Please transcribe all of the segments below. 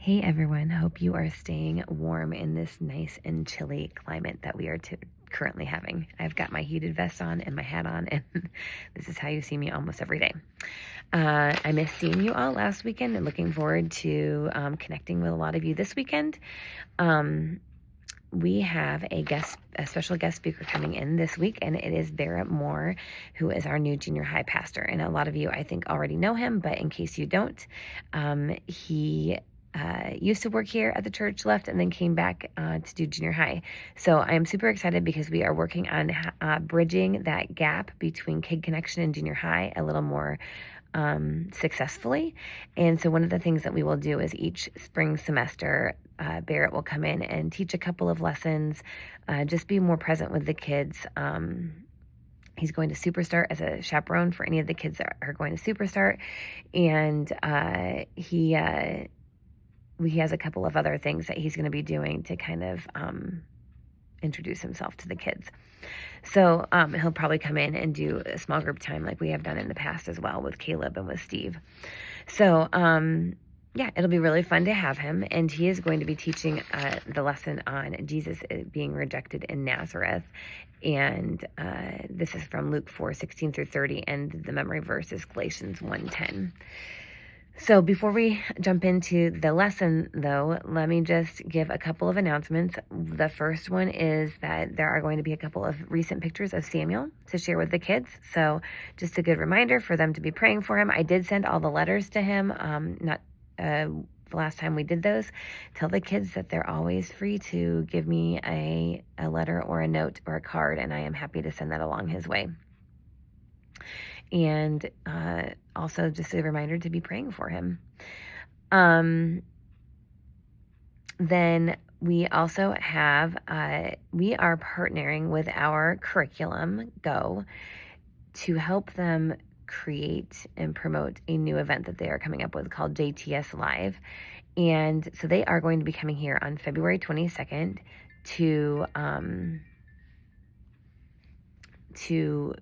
Hey everyone, hope you are staying warm in this nice and chilly climate that we are currently having. I've got my heated vest on and my hat on, and this is how you see me almost every day. I missed seeing you all last weekend and looking forward to connecting with a lot of you this weekend. We have a special guest speaker coming in this week, and it is Barrett Moore, who is our new junior high pastor. And a lot of you, I think, already know him, but in case you don't, he used to work here at the church, left, and then came back to do junior high. So I am super excited because we are working on bridging that gap between Kid Connection and junior high a little more successfully. And so one of the things that we will do is each spring semester, Barrett will come in and teach a couple of lessons, just be more present with the kids. He's going to Superstart as a chaperone for any of the kids that are going to Superstart. And he has a couple of other things that he's going to be doing to kind of introduce himself to the kids. So he'll probably come in and do a small group time like we have done in the past as well with Caleb and with Steve. So yeah, it'll be really fun to have him. And he is going to be teaching the lesson on Jesus being rejected in Nazareth. And this is from Luke 4:16 through 30. And the memory verse is Galatians 1:10. So before we jump into the lesson, though, let me just give a couple of announcements. The first one is that there are going to be a couple of recent pictures of Samuel to share with the kids. So just a good reminder for them to be praying for him. I did send all the letters to him, not the last time we did those. Tell the kids that they're always free to give me a letter or a note or a card, and I am happy to send that along his way. And also just a reminder to be praying for him. Then we also have, we are partnering with our curriculum, Go, to help them create and promote a new event that they are coming up with called JTS Live. And so they are going to be coming here on February 22nd to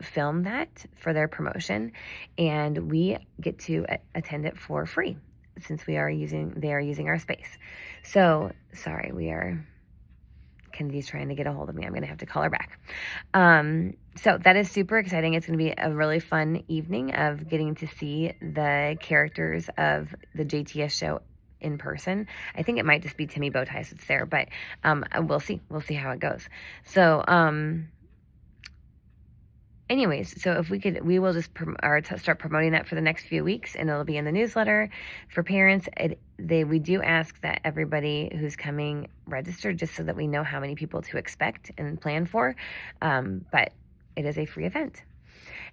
film that for their promotion, and we get to attend it for free since they are using our space. So sorry, Kennedy's trying to get a hold of me. I'm going to have to call her back. So that is super exciting. It's going to be a really fun evening of getting to see the characters of the JTS show in person. I think it might just be Timmy Bowties that's there, but we'll see. We'll see how it goes. So anyways, so if we will just start promoting that for the next few weeks, and it'll be in the newsletter for parents. We do ask that everybody who's coming register, just so that we know how many people to expect and plan for. But it is a free event.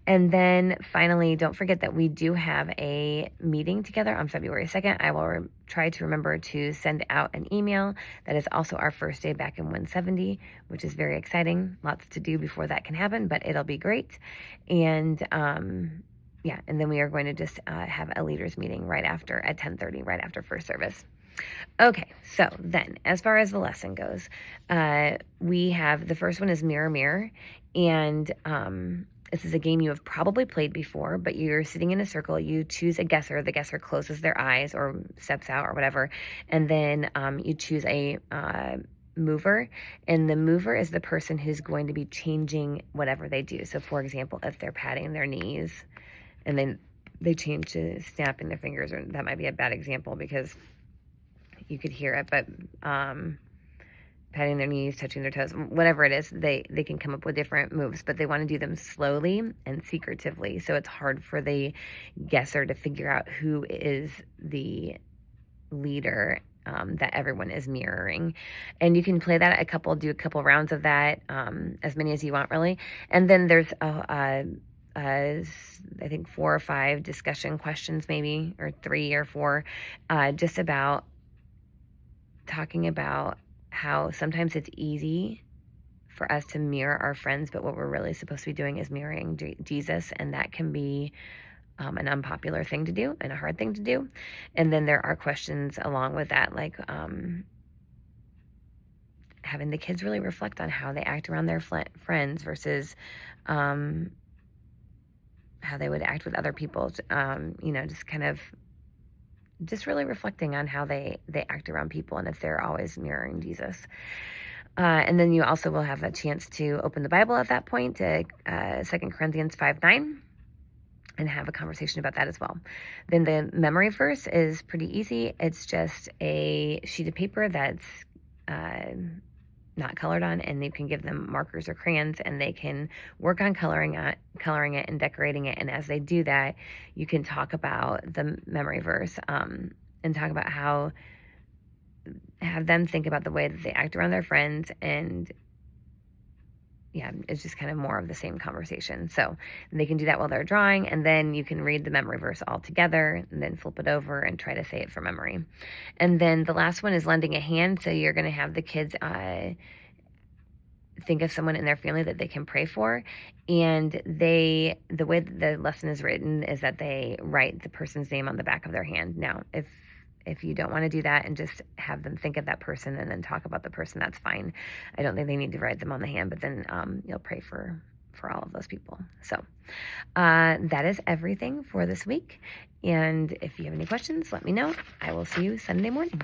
And then finally, don't forget that we do have a meeting together on February 2nd. I will try to remember to send out an email. That is also our first day back in 170, which is very exciting. Lots to do before that can happen, but it'll be great. And yeah, and then we are going to just have a leaders meeting right after at 10:30, right after first service. Okay, so then as far as the lesson goes, we have the first one is Mirror Mirror, and this is a game you have probably played before, but you're sitting in a circle. You choose a guesser. The guesser closes their eyes or steps out or whatever. And then you choose a mover. And the mover is the person who's going to be changing whatever they do. So, for example, if they're patting their knees and then they change to snapping their fingers, or that might be a bad example because you could hear it, but patting their knees, touching their toes, whatever it is, they can come up with different moves, but they want to do them slowly and secretively. So it's hard for the guesser to figure out who is the leader that everyone is mirroring. And you can play that do a couple rounds of that, as many as you want, really. And then there's I think 4 or 5 discussion questions, maybe, or 3 or 4, just about talking about how sometimes it's easy for us to mirror our friends, but what we're really supposed to be doing is mirroring Jesus, and that can be an unpopular thing to do and a hard thing to do. And then there are questions along with that, like having the kids really reflect on how they act around their friends versus how they would act with other people, just kind of just really reflecting on how they act around people and if they're always mirroring Jesus. And then you also will have a chance to open the Bible at that point to 2 Corinthians 5:9 and have a conversation about that as well. Then the memory verse is pretty easy. It's just a sheet of paper that's not colored on, and you can give them markers or crayons, and they can work on coloring it and decorating it. And as they do that, you can talk about the memory verse and talk about how have them think about the way that they act around their friends, and yeah, it's just kind of more of the same conversation. So they can do that while they're drawing, and then you can read the memory verse all together and then flip it over and try to say it from memory. And then the last one is lending a hand. So you're going to have the kids think of someone in their family that they can pray for, and the way that the lesson is written is that they write the person's name on the back of their hand. Now, if you don't want to do that and just have them think of that person and then talk about the person, that's fine. I don't think they need to write them on the hand, but then you'll pray for all of those people. So that is everything for this week. And if you have any questions, let me know. I will see you Sunday morning.